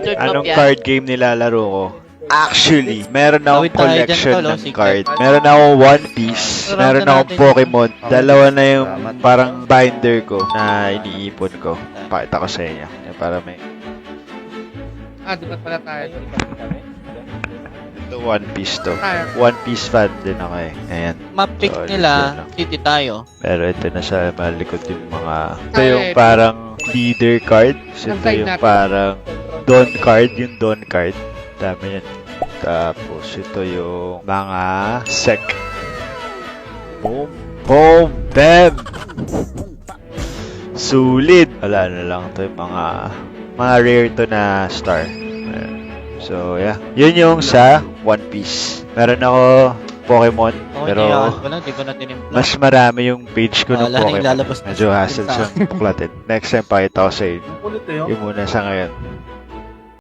Master Top Anong yan. card game nilalaro ko? Actually, meron akong Tawid tayo dyan, collection tol, oh, ng secret. card. Meron akong One Piece, meron akong Pokemon. Dalawa na yung parang binder ko na iniipon ko. Pakita ko sa inyo. Yan, para may... Dibat pala tayo. Ito One Piece to. One Piece fan din ako eh. Ayan. Map-pick So, nila, yun lang. city tayo. Pero ito na sa malikod yung mga... Ito yung parang leader card. So, ito yung parang Don card. Yung Don card. Dami yan. Tapos ito yung mga sec. Boom. Boom. Bam. Sulit. Wala na lang ito yung mga rare to na star. Ayan. So, yeah. Yun yung sa One Piece. Meron ako Pokemon. Oh, Pero di ko na tinimpla. mas marami yung page ko ng Wala na Pokemon. ilalabas na Medyo sa hassle akin. siyang buklatin. Next time pakita ko sa inyo. Kulit eh, oh. Yung muna sa ngayon.